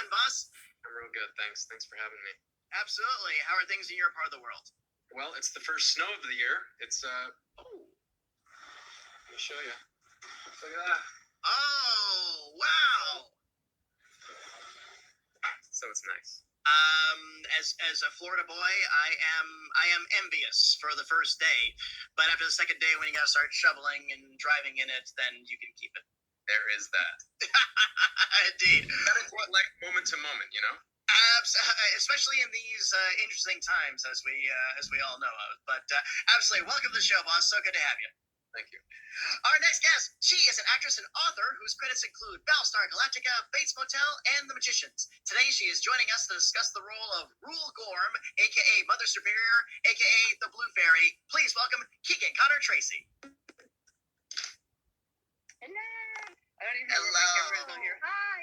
doing, boss? I'm real good, thanks. Thanks for having me. Absolutely. How are things in your part of the world? Well, it's the first snow of the year. It's, let me show you. Look at that. Oh, wow. So it's nice. As a Florida boy, I am envious for the first day, but after the second day, when you gotta start shoveling and driving in it, then you can keep it. There is that. Indeed. Gotta take like moment to moment, you know? Especially in these interesting times, as we all know of. But absolutely, welcome to the show, boss. So good to have you. Thank you. Our next guest, she is an actress and author whose credits include Battlestar Galactica, Bates Motel, and The Magicians. Today, she is joining us to discuss the role of Rule Gorm, a.k.a. Mother Superior, a.k.a. the Blue Fairy. Please welcome Keegan Connor Tracy. Hello. I don't even know where my camera is on here. Hi.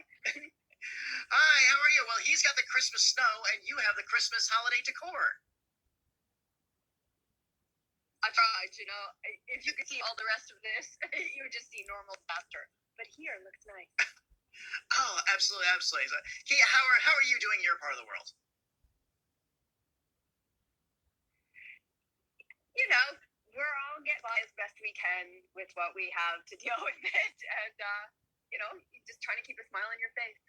Hi, how are you? Well, he's got the Christmas snow, and you have the Christmas holiday decor. I tried, you know. If you could see all the rest of this, you would just see normal disaster. But here, it looks nice. Oh, absolutely, absolutely. So, how are you doing in your part of the world? You know, we're all getting by as best we can with what we have to deal with it. And, you know, just trying to keep a smile on your face.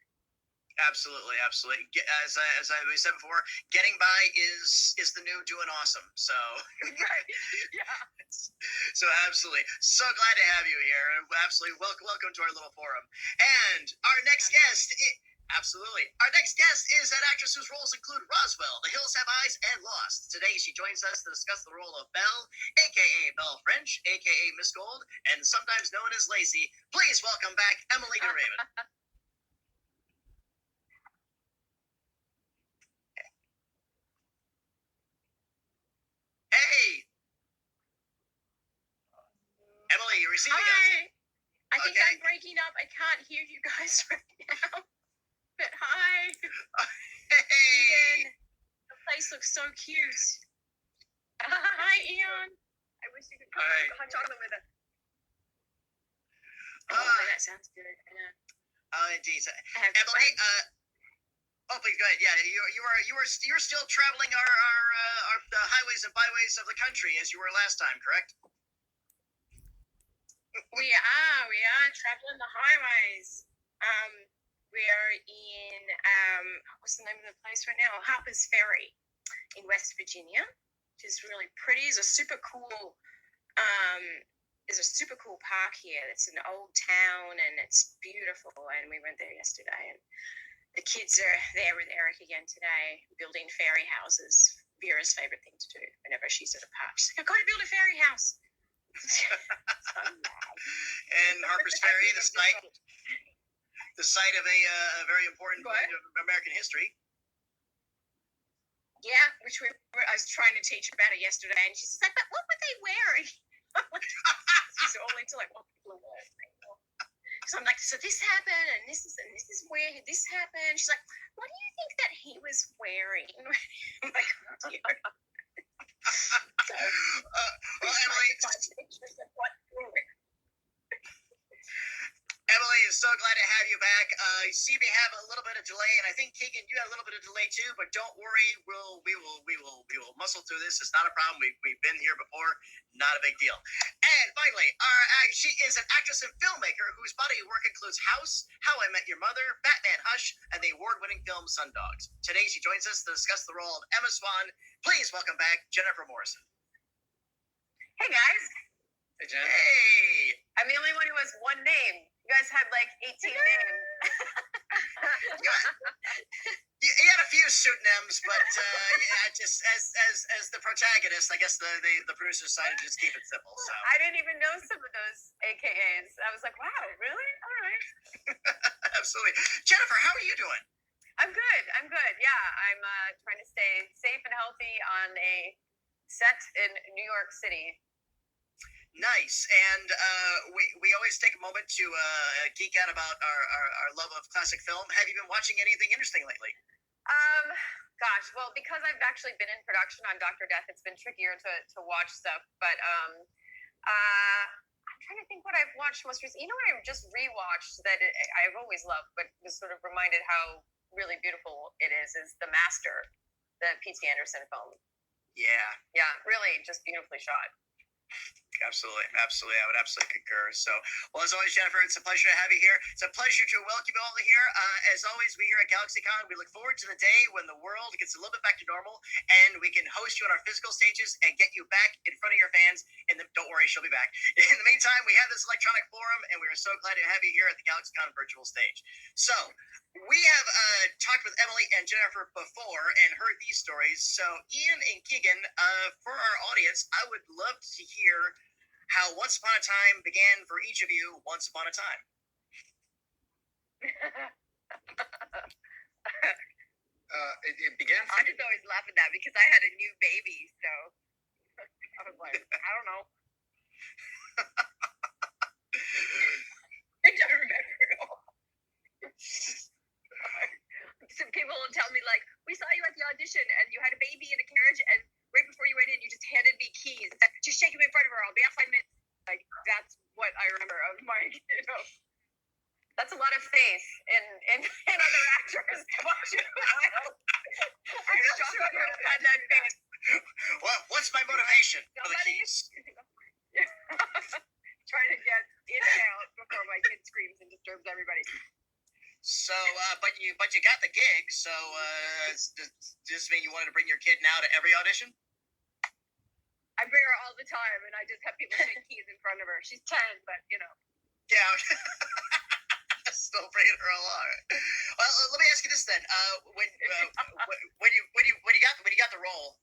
Absolutely, absolutely. As we said before, getting by is the new doing awesome. So, Right. Yeah. So absolutely, so glad to have you here. Absolutely, welcome to our little forum. And our next guest, absolutely, our next guest is an actress whose roles include Roswell, The Hills Have Eyes, and Lost. Today, she joins us to discuss the role of Belle, aka Belle French, aka Miss Gold, and sometimes known as Lacey. Please welcome back Emily DeRaven. Hey! Emily, you receiving us? Hi. I think Okay. I'm breaking up. I can't hear you guys right now. But hi. Hey! Keegan. The place looks so cute. Hi, Ian. I wish you could come Hi. hot chocolate with it. Uh, Oh, that sounds good. I know. Indeed. I have Emily, friends. please go ahead. Yeah, you're still traveling our the highways and byways of the country as you were last time, correct? We are traveling the highways. We are in what's the name of the place right now? Harper's Ferry in West Virginia, which is really pretty. There's a super cool park here. It's an old town and it's beautiful. And we went there yesterday, and the kids are there with Eric again today, building fairy houses. Vera's favorite thing to do whenever she's at a park. She's like, I've got to build a fairy house. So mad. And Harper's Ferry, the site of a very important What? point of American history. Yeah, which I was trying to teach her about it yesterday, and she's like, but what were they wearing? She's all into like what people are wearing. So I'm like, so this happened, and this is where this happened. She's like, what do you think that he was wearing? I'm like, oh dear. So, Well, Emily, find pictures of what we're wearing. Emily is so glad to have you back. You see, we have a little bit of delay, and I think Keegan, you had a little bit of delay too. But don't worry, we will muscle through this. It's not a problem. We've been here before. Not a big deal. And finally, she is an actress and filmmaker whose body of work includes House, How I Met Your Mother, Batman Hush, and the award-winning film Sundogs. Today, she joins us to discuss the role of Emma Swan. Please welcome back Jennifer Morrison. Hey guys, Hey, Jen. Hey. I'm the only one who has one name. You guys had like 18 names. You had a few pseudonyms, but yeah, just as the protagonist, I guess the producer decided to just keep it simple. So I didn't even know some of those AKAs. I was like, wow, really? All right. absolutely, Jennifer, how are you doing? I'm good. Yeah, I'm trying to stay safe and healthy on a set in New York City. Nice, and we always take a moment to geek out about our love of classic film. Have you been watching anything interesting lately? Gosh, well, because I've actually been in production on Dr. Death, it's been trickier to watch stuff. But I'm trying to think what I've watched most recently. You know what I just rewatched that I've always loved, but was sort of reminded how really beautiful it is The Master, the P.T. Anderson film. Yeah, Really just beautifully shot. absolutely. I would absolutely concur. So, well, as always, Jennifer, it's a pleasure to have you here. It's a pleasure to welcome you all here. As always, we here at GalaxyCon, we look forward to the day when the world gets a little bit back to normal and we can host you on our physical stages and get you back in front of your fans. And don't worry, she'll be back. In the meantime, we have this electronic forum, and we are so glad to have you here at the GalaxyCon virtual stage. So, we have talked with Emily and Jennifer before and heard these stories. So, Ian and Keegan, for our audience, I would love to hear how Once Upon a Time began for each of you once upon a time. It began. I just always laugh at that because I had a new baby, so I was like, I don't know. I don't remember at all. Some people will tell me, like, we saw you at the audition and you had a baby in a carriage, and right before you went in, you just handed me keys. It's like, just shake them in front of her. I'll be out 5 minutes. Like, that's what I remember of my, That's a lot of faith in other actors to watch you. I'm not sure I had that faith. Well, what's my motivation for the Somebody- keys? Trying to get in and out before my kid screams and disturbs everybody. So, but you got the gig. So, does this mean you wanted to bring your kid now to every audition? I bring her all the time, and I just have people shake keys in front of her. She's 10, but Yeah. Still bringing her along. Well, let me ask you this then. When you got the role,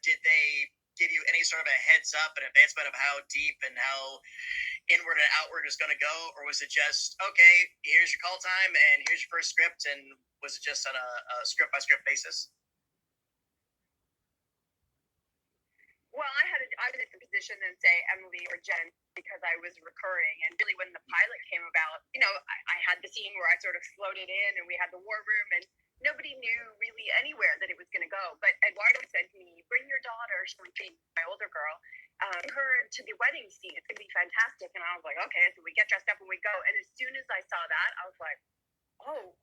did they give you any sort of a heads up, an advancement of how deep and how inward and outward is going to go, or was it just okay? Here's your call time, and here's your first script, and was it just on a script by script basis? Well, I was in a position than say Emily or Jen because I was recurring, and really when the pilot came about, I had the scene where I sort of floated in, and we had the war room, and nobody knew really anywhere that it was going to go. But Eduardo said to me, "Bring your daughter, she's my older girl, bring her to the wedding scene. It's going to be fantastic." And I was like, "Okay." So we get dressed up and we go. And as soon as I saw that, I was like, "Oh."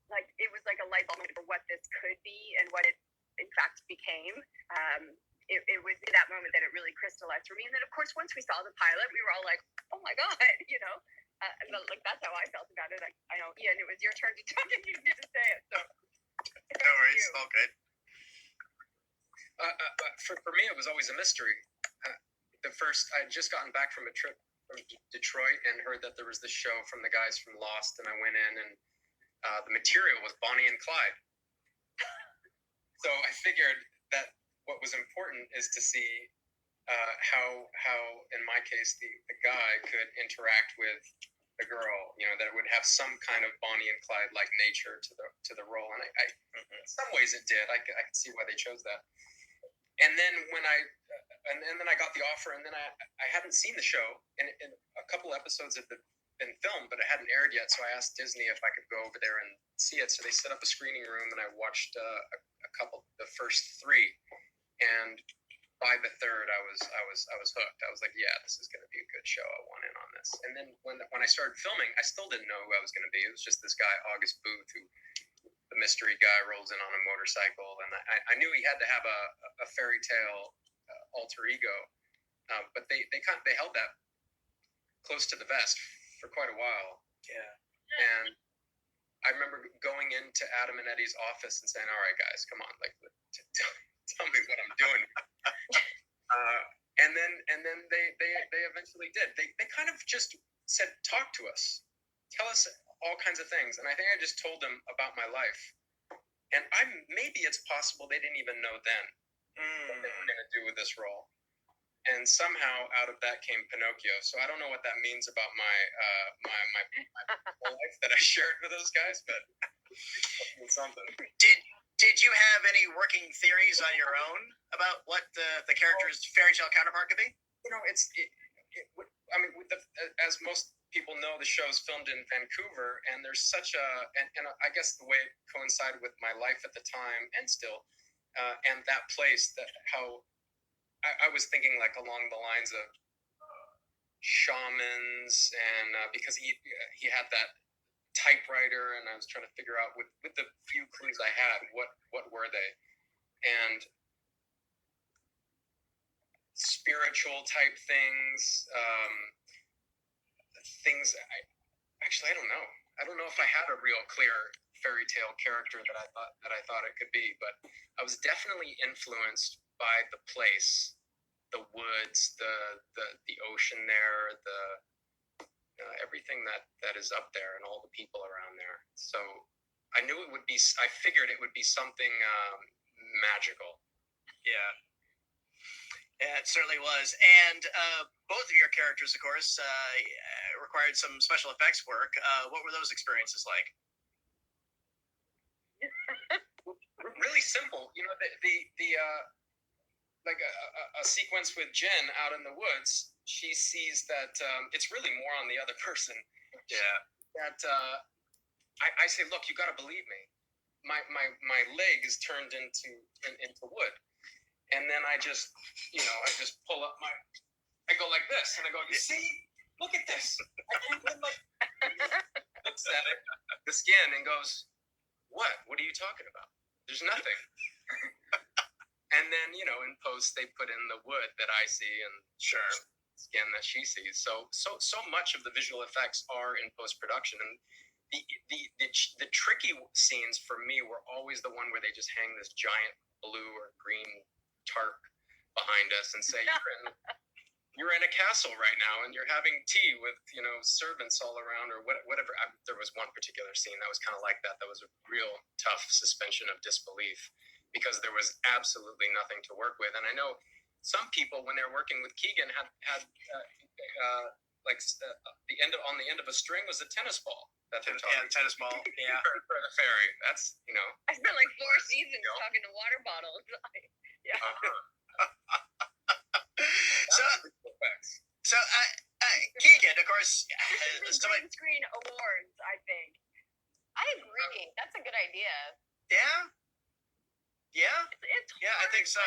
Like, it was like a light bulb for what this could be and what it in fact became. It was in that moment that it really crystallized for me. And then, of course, once we saw the pilot, we were all like, "Oh my God," and like that's how I felt about it. I know, Ian, it was your turn to talk and you didn't say it. So No worries, all good. For me, it was always a mystery. I had just gotten back from a trip from Detroit and heard that there was this show from the guys from Lost, and I went in, and the material was Bonnie and Clyde. So I figured that what was important is to see how in my case the guy could interact with the girl, that it would have some kind of Bonnie and Clyde like nature to the role, and I in some ways it did. I could see why they chose that. And then when I got the offer, and then I hadn't seen the show, and a couple episodes had been filmed, but it hadn't aired yet. So I asked Disney if I could go over there and see it. So they set up a screening room, and I watched the first 3. And by the third, I was hooked. I was like, yeah, this is going to be a good show. I want in on this. And then when I started filming, I still didn't know who I was going to be. It was just this guy, August Booth, who the mystery guy rolls in on a motorcycle, and I knew he had to have a fairy tale alter ego, but they held that close to the vest for quite a while. Yeah. And I remember going into Adam and Eddie's office and saying, "All right, guys, come on, like, tell me what I'm doing." And then they eventually did. They kind of just said, "Talk to us, tell us all kinds of things." And I think I just told them about my life. And maybe it's possible they didn't even know then what they were going to do with this role. And somehow out of that came Pinocchio. So I don't know what that means about my life that I shared with those guys, but it's something. Did you have any working theories on your own about what the character's fairy tale counterpart could be? As most people know, the show is filmed in Vancouver, and there's such and I guess the way it coincided with my life at the time, and still, and that place, that how I was thinking like along the lines of shamans, and because he had that typewriter, and I was trying to figure out with the few clues I had, what were they, and spiritual type things, things. I don't know. I don't know if I had a real clear fairy tale character that I thought it could be, but I was definitely influenced by the place, the woods, the ocean there, the everything that is up there, and all the people around there. So I knew it would be. I figured it would be something magical. Yeah. Yeah, it certainly was. And both of your characters, of course, required some special effects work. What were those experiences like? Really simple. You know, the like a sequence with Jen out in the woods. She sees that it's really more on the other person. Yeah. That I say, look, you got to believe me. My leg is turned into wood. And then I just pull up I go like this, and I go, you see, look at this. I can't even looks at it, the skin, and goes, what? What are you talking about? There's nothing. And then, in post, they put in the wood that I see and skin that she sees. So much of the visual effects are in post-production. And the tricky scenes for me were always the one where they just hang this giant blue or green tarp behind us and say, you're in a castle right now, and you're having tea with servants all around, or whatever. There was one particular scene that was kind of like that. That was a real tough suspension of disbelief, because there was absolutely nothing to work with. And I know some people, when they're working with Keegan, had the end of a string was a tennis ball that they're talking. Yeah, tennis ball. Yeah. For the fairy. That's I spent like 4 seasons talking to water bottles. Yeah. So Keegan, of course, green screen awards, I think. I agree. That's a good idea. Yeah. It's hard. Yeah, I think so.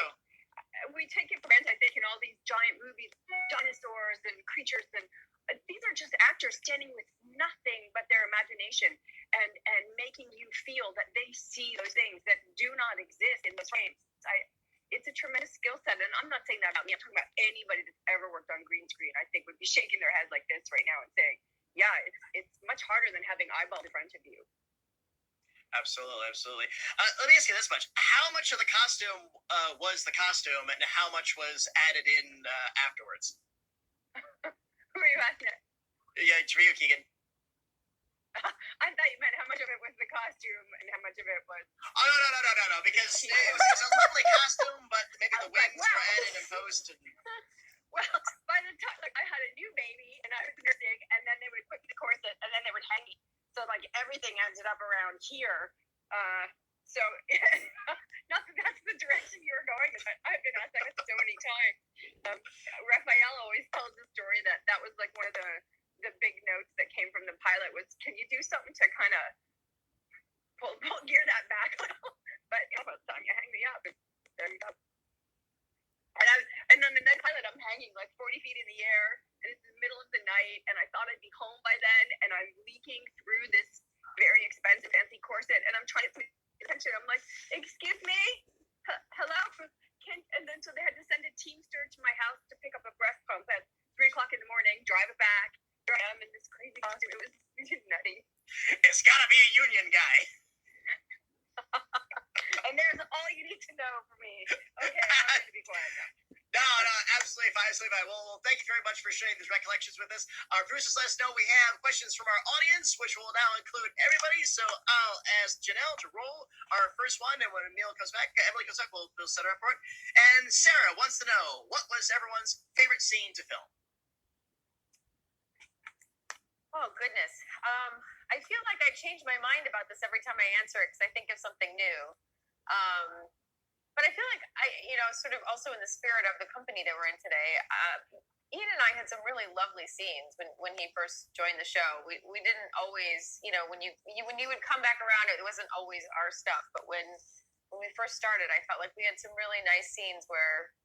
We take it for granted, I think, in all these giant movies, dinosaurs and creatures, and these are just actors standing with nothing but their imagination and making you feel that they see those things that do not exist in those frames. It's a tremendous skill set, and I'm not saying that about me. I'm talking about anybody that's ever worked on green screen. I think would be shaking their head like this right now and saying, "Yeah, it's much harder than having eyeballs in front of you." Absolutely. Let me ask you this much: how much of the costume was the costume, and how much was added in afterwards? Who are you asking? Yeah, it's for you, Keegan. I thought you meant how much of it was the costume and how much of it was. Oh no! Because it was a lovely costume, but maybe the wings were added in post. Well, by the time I had a new baby and I was nursing, and then they would put the corset, and then they would hang me. So everything ended up around here. So not that that's the direction you were going, but I've been asked that so many times. Raphael always tells the story that was like one of the big notes that came from the pilot was, can you do something to kind of pull gear that back a little? But by the time you hang me up, there you go. And then the next pilot, I'm hanging like 40 feet in the air, and it's the middle of the night, and I thought I'd be home by then, and I'm leaking through this very expensive fancy corset, and I'm trying to pay attention. I'm like, excuse me, hello, and then so they had to send a teamster to my house to pick up a breast pump at 3 o'clock in the morning, drive it back. Here I am in this crazy costume. It was nutty. It's gotta be a union guy. And there's all you need to know for me. Okay, I'm going to be quiet now. No, absolutely fine. Well, thank you very much for sharing these recollections with us. Our producers let us know we have questions from our audience, which will now include everybody. So I'll ask Janelle to roll our first one, and when Emily comes back, we'll set her up for it. And Sarah wants to know, what was everyone's favorite scene to film? Oh, goodness. I feel like I change my mind about this every time I answer it because I think of something new. But I feel like sort of also in the spirit of the company that we're in today, Ian and I had some really lovely scenes when he first joined the show. We didn't always, when you would come back around, it wasn't always our stuff. But when we first started, I felt like we had some really nice scenes where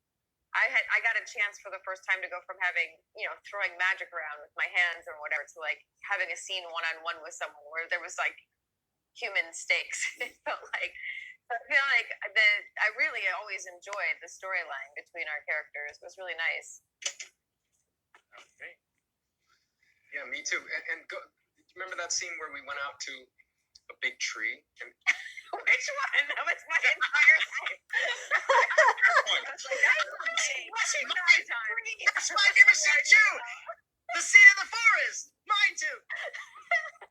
I got a chance for the first time to go from having, throwing magic around with my hands or whatever to like having a scene one-on-one with someone where there was like human stakes. It felt like, I feel like I really always enjoyed the storyline between our characters. It was really nice. Okay. Yeah, me too. And remember that scene where we went out to a big tree? And Which one? That was my entire time. I was like, that's my time. That's my favorite scene too. The scene in the forest. Mine too.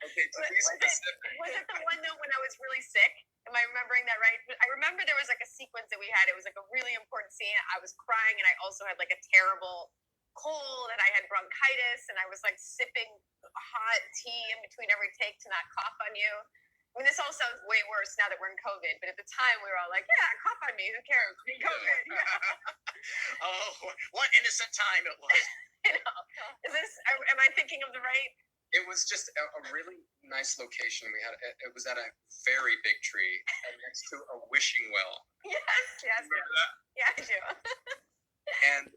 Okay, to be specific. Was it the one though when I was really sick? Am I remembering that right? I remember there was like a sequence that we had. It was like a really important scene. I was crying and I also had like a terrible cold and I had bronchitis and I was like sipping hot tea in between every take to not cough on you. I mean, this all sounds way worse now that we're in COVID, but at the time we were all like, yeah, cough on me, who cares? COVID. Oh, what innocent time it was. Am I thinking of the right? It was just a really nice location. It was at a very big tree and next to a wishing well. Yes. Remember that? Yeah, I do. And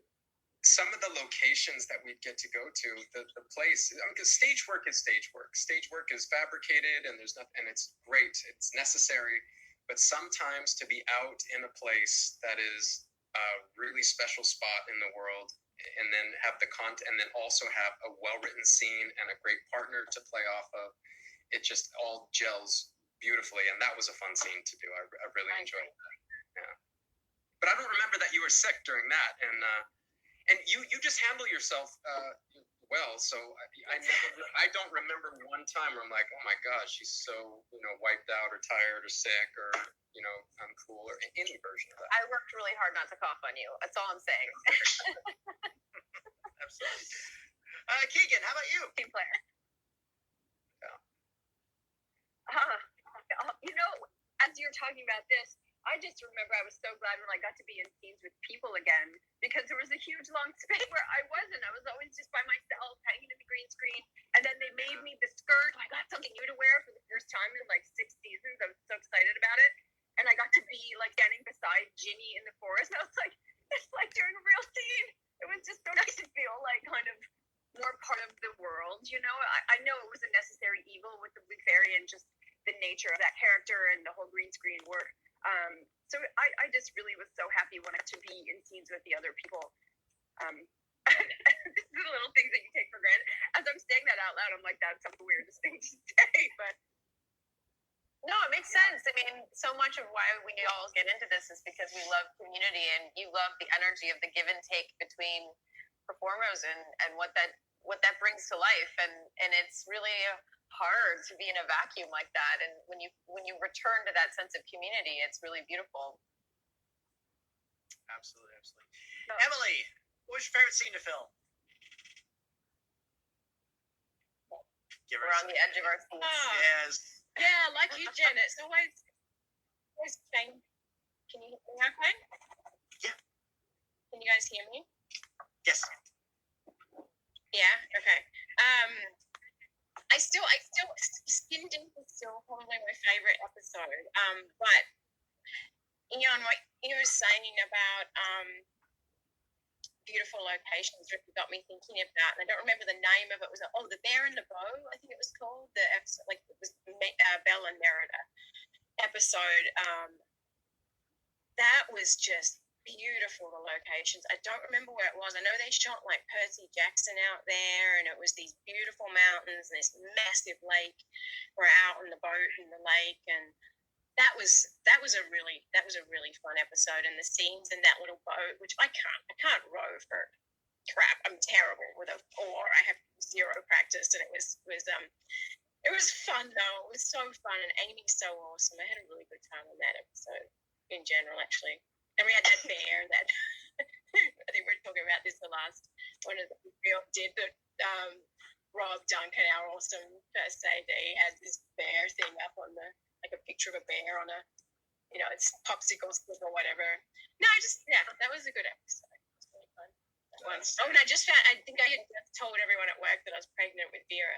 some of the locations that we'd get to go to, the place, because stage work is stage work. Stage work is fabricated and there's nothing, and it's great. It's necessary. But sometimes to be out in a place that is a really special spot in the world and then have the content and then also have a well-written scene and a great partner to play off of, it just all gels beautifully. And that was a fun scene to do. I really enjoyed that. Yeah. But I don't remember that you were sick during that. And you just handle yourself well. So I don't remember one time where I'm like, oh my gosh, she's so wiped out or tired or sick or uncool or any version of that. I worked really hard not to cough on you. That's all I'm saying. Absolutely. Keegan, how about you? Team player. Yeah. As you're talking about this, I just remember I was so glad when I got to be in scenes with people again, because there was a huge long space where I wasn't. I was always just by myself, hanging in the green screen. And then they made me the skirt. I got something new to wear for the first time in like 6 seasons. I was so excited about it. And I got to be like standing beside Ginny in the forest. I was like, it's like during a real scene. It was just so nice to feel like kind of more part of the world, I know it was a necessary evil with the Blue Fairy and just the nature of that character and the whole green screen work. So I just really was so happy when I got to be in scenes with the other people. This is the little things that you take for granted. As I'm saying that out loud, I'm like, that's the weirdest thing to say, but No, it makes sense. I mean, so much of why we all get into this is because we love community and you love the energy of the give and take between performers and what that brings to life. And it's really hard to be in a vacuum like that. And when you return to that sense of community, it's really beautiful. Absolutely. Emily, what was your favorite scene to film? We're on the edge of our seats. Yes. Yeah, like you, Jen. It's always fun. Can you hear me okay? Yeah. Can you guys hear me? Yes. Yeah. Okay. I still Skin Deep is still probably my favorite episode. But what you were saying about beautiful locations really got me thinking about, and I don't remember the name of it. Was The Bear and the Bow? I think it was called. The episode, it was Belle and Merida episode. That was just beautiful, the locations. I don't remember where it was. I know they shot like Percy Jackson out there, and it was these beautiful mountains and this massive lake. We're out on the boat in the lake, and that was a really fun episode. And the scenes in that little boat, which I can't row for crap. I'm terrible with an oar. I have zero practice, and it was fun though. It was so fun, and Amy's so awesome. I had a really good time on that episode in general, actually. And we had that bear that I think we were talking about this the last one of the we did the Rob Duncan, our awesome first AD, had this bear thing up on a picture of a bear on it's popsicle stick or whatever. No, that was a good episode. It was really fun. And I think I had just told everyone at work that I was pregnant with Vera.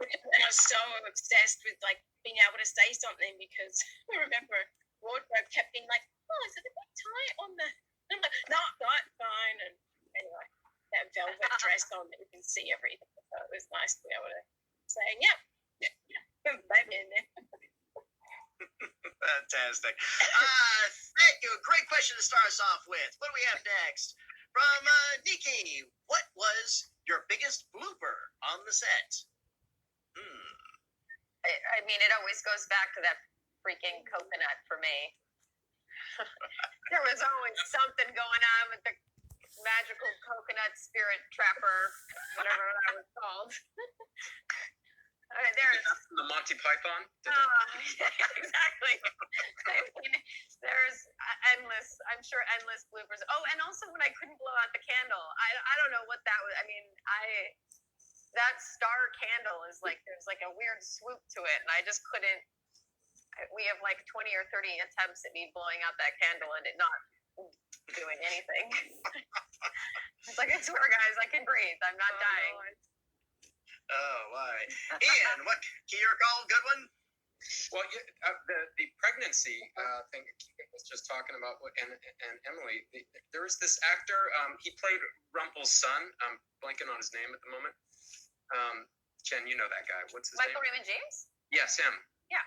And I was so obsessed with being able to say something because I remember wardrobe kept being like, oh, is it a bit tight on the I'm like, not fine. And anyway, that velvet dress on that you can see everything. So it was nice to be able to say, yeah, baby in there. Fantastic. Thank you. Great question to start us off with. What do we have next? From Nikki, what was your biggest blooper on the set? I mean, it always goes back to that freaking coconut for me. There was always something going on with the magical coconut spirit trapper, whatever that was called. I mean, there's The Monty Python. exactly. I mean, there's endless bloopers. Oh, and also when I couldn't blow out the candle, I don't know what that was. I mean, that star candle is like, there's like a weird swoop to it, and I just couldn't. We have like 20 or 30 attempts at me blowing out that candle and it not doing anything. It's like, I swear, guys, I can breathe. I'm not dying. No, Oh, why? Ian, what can you recall? Good one? Well, the pregnancy thing Keegan was just talking about, and Emily, there was this actor, he played Rumpel's son. I'm blanking on his name at the moment. Jen, you know that guy. What's his Michael name? Raymond James? Yes, him. Yeah.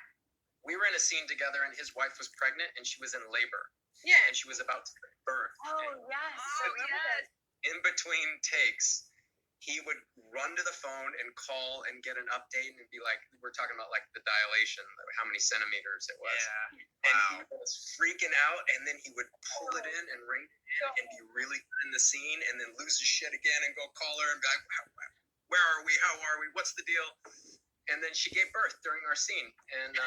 We were in a scene together, and his wife was pregnant, and she was in labor, Yeah. and she was about to give birth. Oh, yes. Oh, yes. In between takes, he would run to the phone and call and get an update and be like, we're talking about like the dilation, how many centimeters it was. And he was freaking out, and then he would pull it in and ring and be really good in the scene, and then lose his shit again and go call her and be like, where are we? How are we? What's the deal? And then she gave birth during our scene, and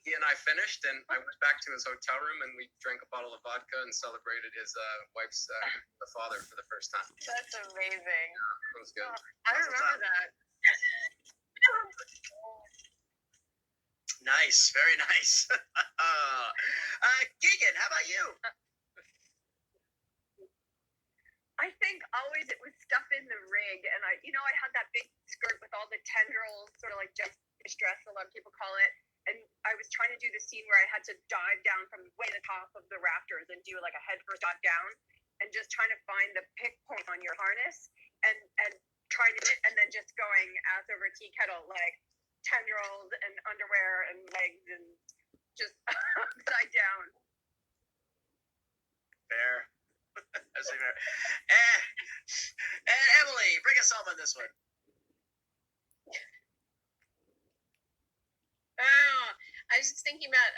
he and I finished, and I went back to his hotel room, and we drank a bottle of vodka and celebrated his wife's the father for the first time. That's amazing. It was good. I remember that. Nice. Very nice. Keegan, how about you? I think always it was stuff in the rig, and I had that big skirt with all the tendrils, sort of like jellyfish dress, a lot of people call it. And I was trying to do the scene where I had to dive down from way the top of the rafters and do like a head first dive down, and just trying to find the pick point on your harness, and trying to, and then just going ass over tea kettle, like tendrils and underwear and legs and just upside down. Fair. And Emily, bring us home on this one. I was just thinking about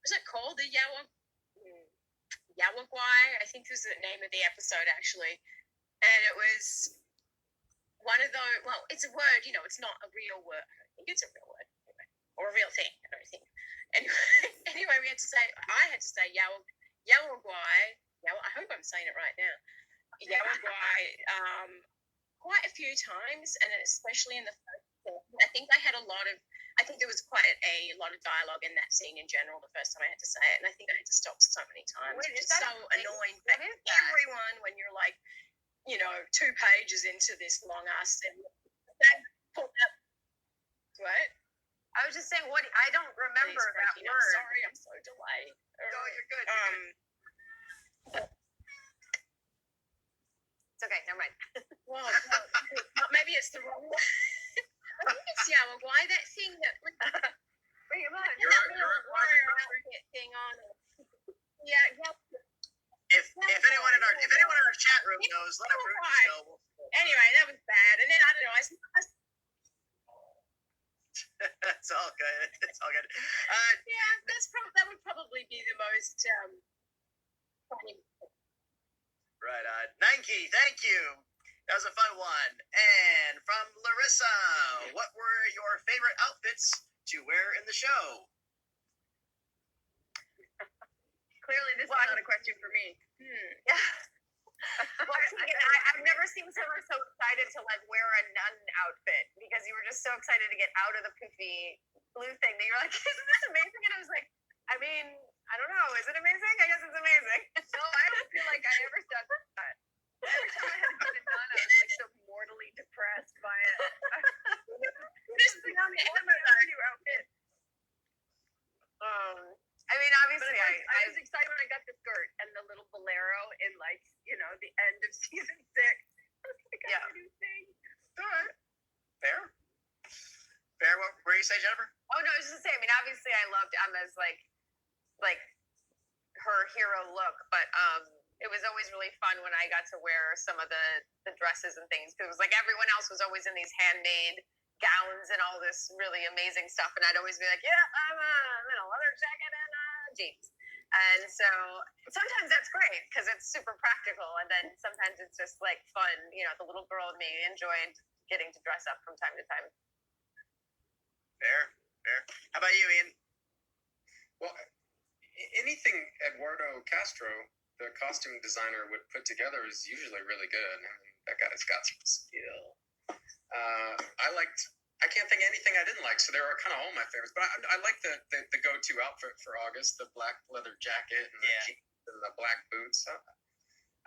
was it called the Yawagwai? I think this is the name of the episode actually, and it was one of those. Well, it's a word, it's not a real word. I don't think it's a real word or a real thing. I don't think. Anyway, I had to say Yawagwai. I hope I'm saying it right now. Yawagwai quite a few times, and especially in the first scene. I think there was quite a lot of dialogue in that scene in general the first time I had to say it, and I think I had to stop so many times. Wait, It's is that so a thing? annoying What for is that? everyone when you're like, 2 pages into this long ass thing. What? I was just saying, what? I don't remember Please, that Frankie, word. I'm sorry, I'm so delayed. No, you're good. It's okay, never mind. Well, maybe it's the wrong one. I think it's Yawagwai, that thing that Bring him on. You're that right, little warrior outfit thing on it. Yeah. If anyone in our chat room knows, let our producers know. Anyway, that was bad. And then I don't know. It's all good. It's all good. That would probably be the most funny. Right on. Nike, thank you. That was a fun one. And from Larissa, what were your favorite outfits to wear in the show? Clearly, this is not a question for me. Yeah. Well, I've never seen someone so excited to like wear a nun outfit, because you were just so excited to get out of the poofy blue thing that you're like, isn't this amazing? And I was like, I mean, I don't know. Is it amazing? I guess it's amazing. No, I don't feel like I ever said that. Every time I had to get it done, I was like so mortally depressed by it. This thing on the What about our new outfit? I mean, But obviously, I was excited when I got the skirt and the little bolero Jennifer? Oh no, I was just gonna say. I mean, obviously, I loved Emma's like her hero look, but it was always really fun when I got to wear some of the dresses and things, because it was like everyone else was always in these handmade gowns and all this really amazing stuff, and I'd always be like, yeah, I'm in a leather jacket and jeans. And so sometimes that's great because it's super practical, and then sometimes it's just like fun. You know, the little girl in me enjoyed getting to dress up from time to time. Fair. How about you, Ian? Well, anything Eduardo Castro, the costume designer, would put together is usually really good. I mean, that guy's got some skill. I can't think of anything I didn't like, so they were kind of all my favorites. But I like the go-to outfit for August, the black leather jacket and the jeans and the black boots.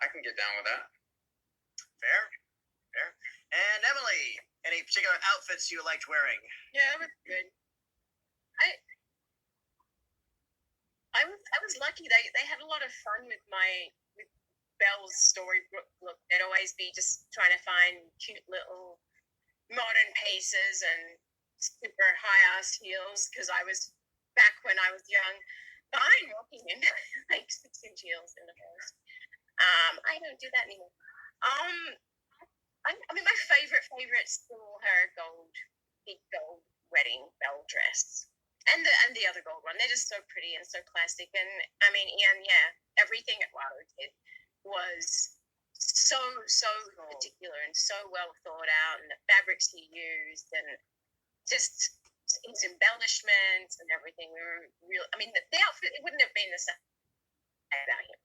I can get down with that. Fair. And Emily, any particular outfits you liked wearing? Yeah, it was good. I was lucky. They had a lot of fun with Belle's storybook look. They'd always be just trying to find cute little modern pieces and super high-ass heels, because I was, back when I was young, fine walking in like 6-inch heels in the forest. I don't do that anymore. I mean, my favorite still her big gold wedding bell dress, and the other gold one. They're just so pretty and so classic. And I mean, Ian, yeah, everything Eduardo did was so particular and so well thought out, and the fabrics he used, and just his embellishments and everything. We were real. I mean, the outfit, it wouldn't have been the same without him.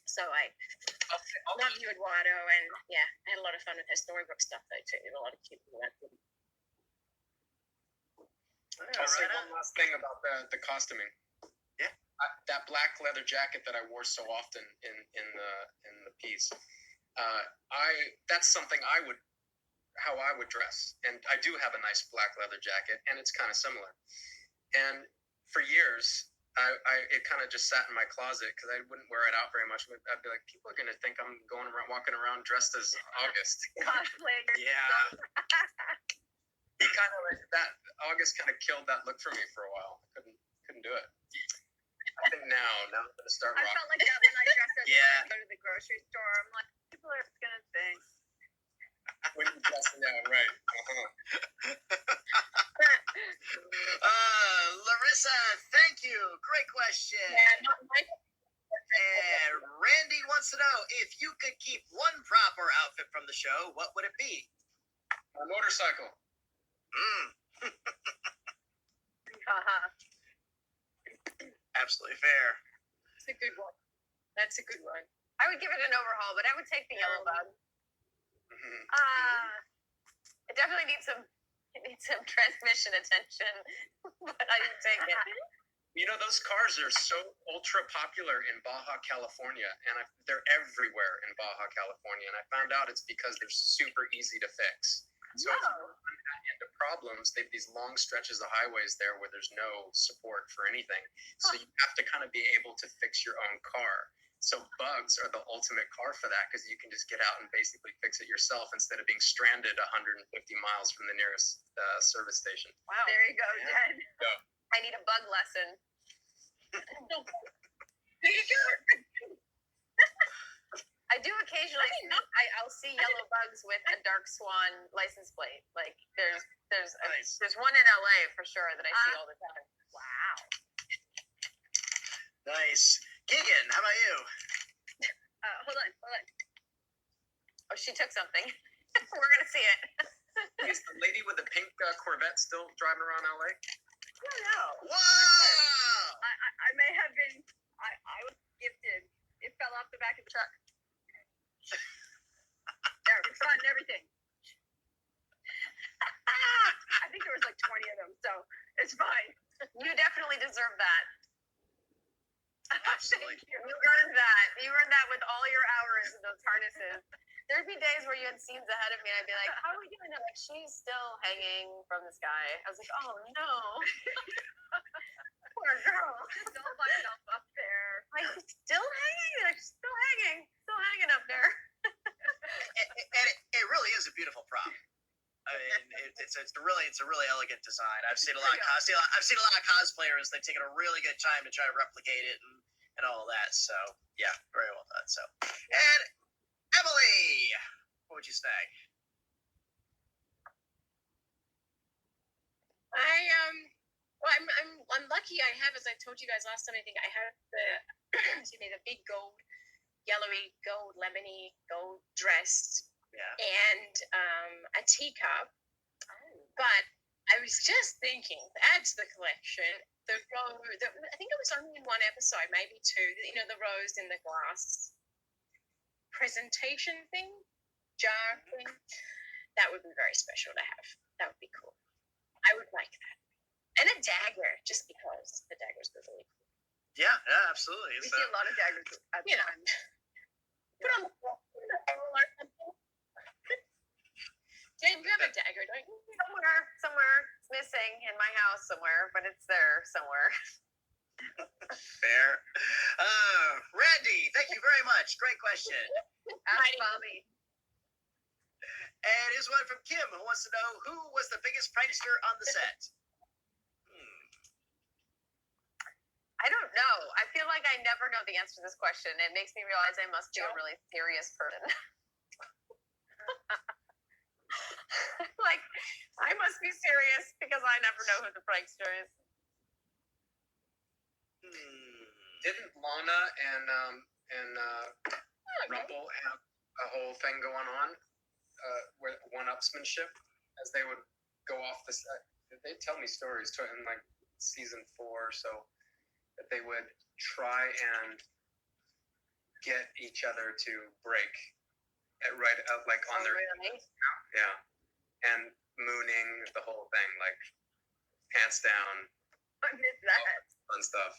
So I love you, Eduardo, and yeah, I had a lot of fun with her storybook stuff though too. A lot of cute people. I'll say one last thing about the costuming. Yeah. That black leather jacket that I wore so often in the piece. That's something how I would dress, and I do have a nice black leather jacket, and it's kind of similar. And for years, it kind of just sat in my closet because I wouldn't wear it out very much. I'd be like, people are gonna think I'm walking around dressed as August. Cosplay. Yeah. He kind of like that. August kind of killed that look for me for a while. I couldn't do it. I think now I'm gonna start I rocking. felt like that when I dressed up Yeah. to go to the grocery store. I'm like, people are gonna think. When you dress, yeah, right. Larissa, thank you. Great question. Yeah, And Randy wants to know, if you could keep one prop or outfit from the show, what would it be? A motorcycle. Absolutely fair. That's a good one. That's a good one. I would give it an overhaul, but I would take the yellow bug. It definitely needs some transmission attention, but I would take it. You know, those cars are so ultra popular in Baja California, and they're everywhere in Baja California. And I found out it's because they're super easy to fix. So if you run into problems, they have these long stretches of highways there where there's no support for anything. So you have to kind of be able to fix your own car. So bugs are the ultimate car for that, because you can just get out and basically fix it yourself instead of being stranded 150 miles from the nearest service station. Wow. There you go, Yeah. Jen. I need a bug lesson. I do occasionally. I'll see yellow bugs with a dark swan license plate. Like there's one in LA for sure that I see all the time. Wow. Nice. Keegan, how about you? Hold on. Oh, she took something. We're gonna see it. Is the lady with the pink Corvette still driving around LA? I don't know. Whoa! I may have been. I was gifted. It fell off the back of the truck. There, it's fun and everything. I think there was like 20 of them, so it's fine. You definitely deserve that. Absolutely. You earned that. You earned that with all your hours in those harnesses. There'd be days where you had scenes ahead of me, and I'd be like, "How are we doing?" They're like, "She's still hanging from the sky." I was like, "Oh no, poor girl." Just all by myself up there. Like, still hanging? Like, still hanging up there. And it really is a beautiful prop. I mean, it's it's a really elegant design. I've seen a lot of cosplayers. They've taken a really good time to try to replicate it and all that. So yeah, very well done. So, and Emily, what would you snag? I'm lucky. I have, as I told you guys last time, I think I have the the big gold, yellowy gold, lemony gold dress. Yeah. And a teacup. But I was just thinking, add to the collection, I think it was only in one episode, maybe two, the rose in the glass presentation thing, jar thing. That would be very special to have. That would be cool. I would like that. And a dagger, just because the daggers were really cool. Yeah, absolutely. We see a lot of daggers at the time. Put on the wall or something. Jane, you have a dagger, don't you? Somewhere. It's missing in my house somewhere, but it's there somewhere. Fair. Randy, thank you very much. Great question. Ask Bobby. And here's one from Kim, who wants to know who was the biggest prankster on the set. I don't know. I feel like I never know the answer to this question. It makes me realize I must be a really serious person. Like, I must be serious because I never know who the prankster is. Didn't Lana and Rumple have a whole thing going on with one-upsmanship as they would go off the set? They tell me stories in like season 4 or so that they would try and get each other to break like on their really? Yeah, and mooning, the whole thing, like pants down, I missed that. fun stuff.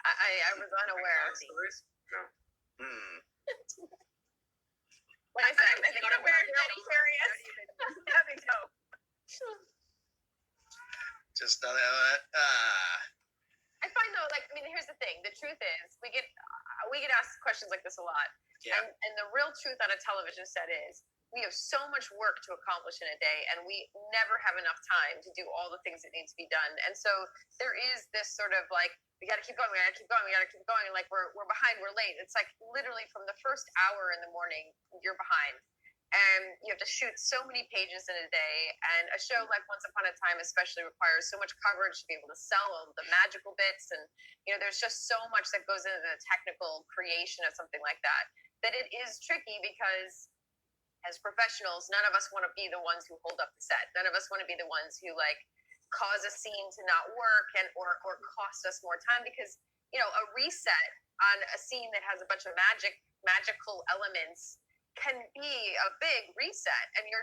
I was unaware. Stories? No. Like I said, I think I'm unaware really that serious. Let me go. Just I find though, here's the thing. The truth is, we get asked questions like this a lot. Yeah. And the real truth on a television set is we have so much work to accomplish in a day, and we never have enough time to do all the things that need to be done. And so there is this sort of like, we got to keep going, we got to keep going, we got to keep going. Like we're behind, we're late. It's like literally from the first hour in the morning, you're behind. And you have to shoot so many pages in a day. And a show like Once Upon a Time especially requires so much coverage to be able to sell all the magical bits. And, there's just so much that goes into the technical creation of something like that it is tricky because as professionals, none of us want to be the ones who hold up the set. None of us want to be the ones who like cause a scene to not work or cost us more time because, a reset on a scene that has a bunch of magical elements can be a big reset, and you're